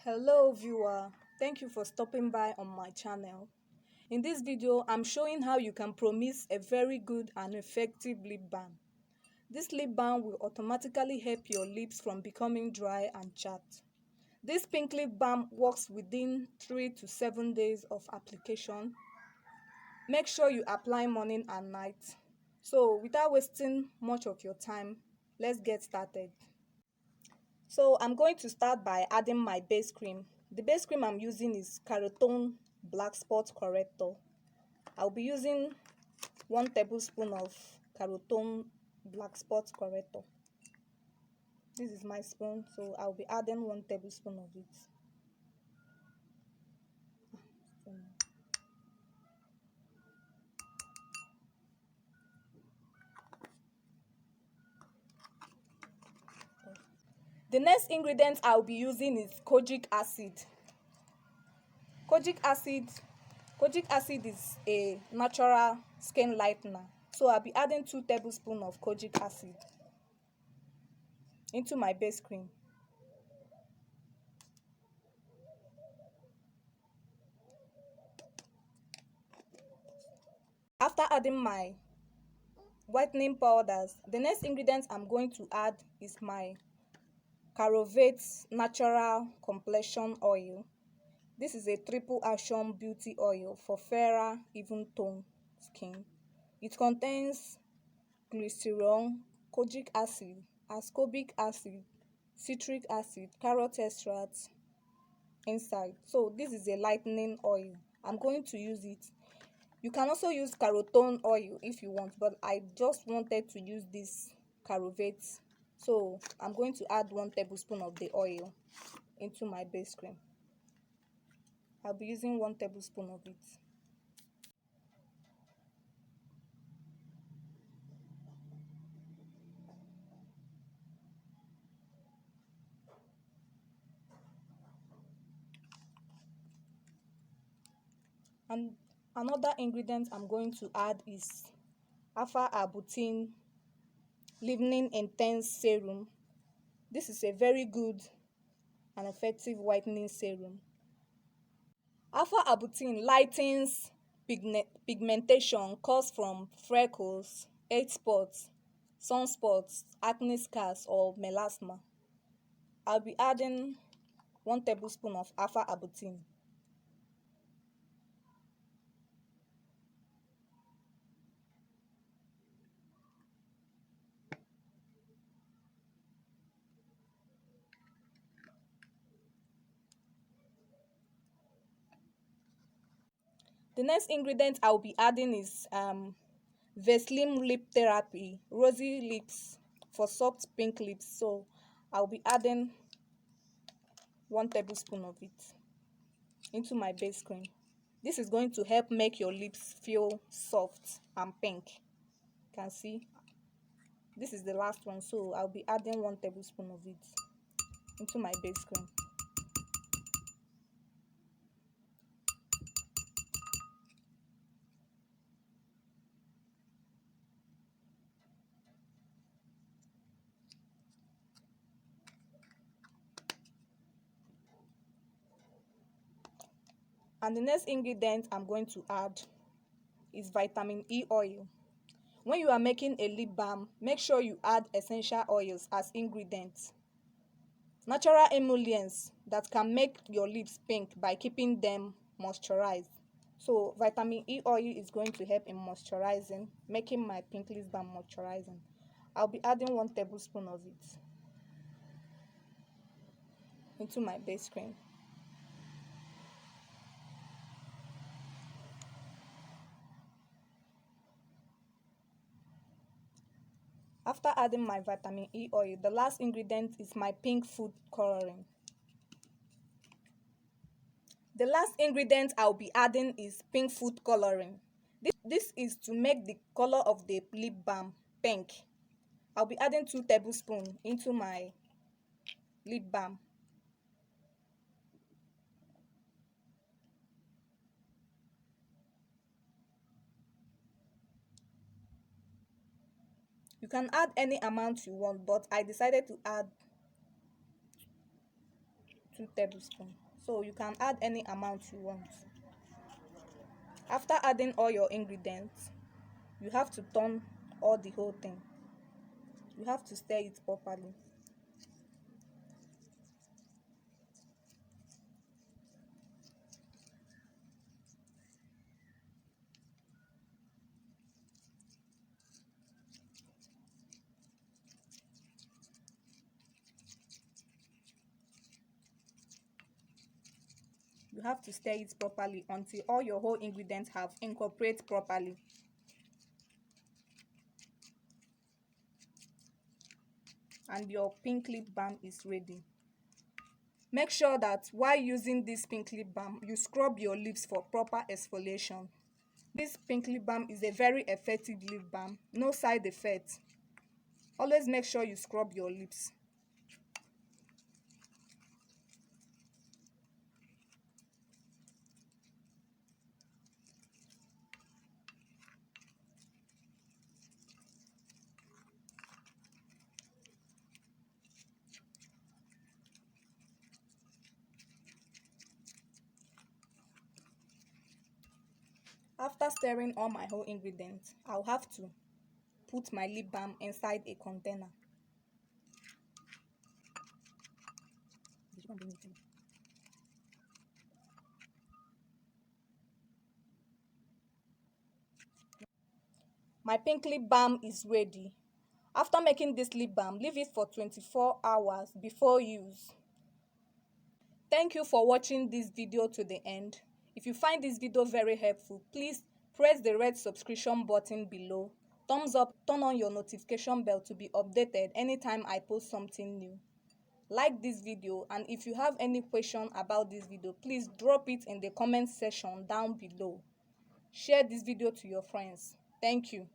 Hello viewer, thank you for stopping by on my channel. In this video, I'm showing how you can promix a very good and effective lip balm. This lip balm will automatically help your lips from becoming dry and chapped. This pink lip balm works within 3 to 7 days of application. Make sure you apply morning and night. So without wasting much of your time, let's get started. So I'm going to start by adding my base cream. The base cream I'm using is Howto black spot corrector. I'll be using 1 tablespoon of Howto black spot corrector. This is my spoon, so I'll be adding 1 tablespoon of it. The next ingredient I'll be using is kojic acid. Kojic acid is a natural skin lightener. So I'll be adding 2 tablespoons of kojic acid into my base cream. After adding my whitening powders, the next ingredient I'm going to add is my Carovate natural complexion oil. This is a triple action beauty oil for fairer, even tone skin. It contains glycerol, kojic acid, ascorbic acid, citric acid, carrot extract inside. So this is a lightening oil. I'm going to use it. You can also use carotone oil if you want, but I just wanted to use this Carovate. So I'm going to add 1 tablespoon of the oil into my base cream. I'll be using 1 tablespoon of it. And another ingredient I'm going to add is alpha arbutin leave-in intense serum. This is a very good and effective whitening serum. Alpha arbutin lightens pigmentation caused from freckles, age spots, sunspots, acne scars, or melasma. I'll be adding 1 tablespoon of alpha arbutin. The next ingredient I'll be adding is Vaseline lip therapy, Rosylips for soft pink lips. So I'll be adding 1 tablespoon of it into my base cream. This is going to help make your lips feel soft and pink. You can see this is the last one, so I'll be adding 1 tablespoon of it into my base cream. And the next ingredient I'm going to add is vitamin E oil. When you are making a lip balm, make sure you add essential oils as ingredients. Natural emollients that can make your lips pink by keeping them moisturized. So vitamin E oil is going to help in moisturizing, making my pink lip balm moisturizing. I'll be adding 1 tablespoon of it into my base cream. After adding my vitamin E oil, the last ingredient is my pink food coloring. The last ingredient I'll be adding is pink food coloring. This is to make the color of the lip balm pink. I'll be adding 2 tablespoons into my lip balm. You can add any amount you want, but I decided to add 2 tablespoons. So you can add any amount you want. After adding all your ingredients, you have to turn all the whole thing. You have to stir it properly. You have to stir it properly until all your whole ingredients have incorporated properly. And your pink lip balm is ready. Make sure that while using this pink lip balm, you scrub your lips for proper exfoliation. This pink lip balm is a very effective lip balm, no side effects. Always make sure you scrub your lips. After stirring all my whole ingredients, I'll have to put my lip balm inside a container. My pink lip balm is ready. After making this lip balm, leave it for 24 hours before use. Thank you for watching this video to the end. If you find this video very helpful, please press the red subscription button below. Thumbs up, turn on your notification bell to be updated anytime I post something new. Like this video, and if you have any question about this video, please drop it in the comment section down below. Share this video to your friends. Thank you.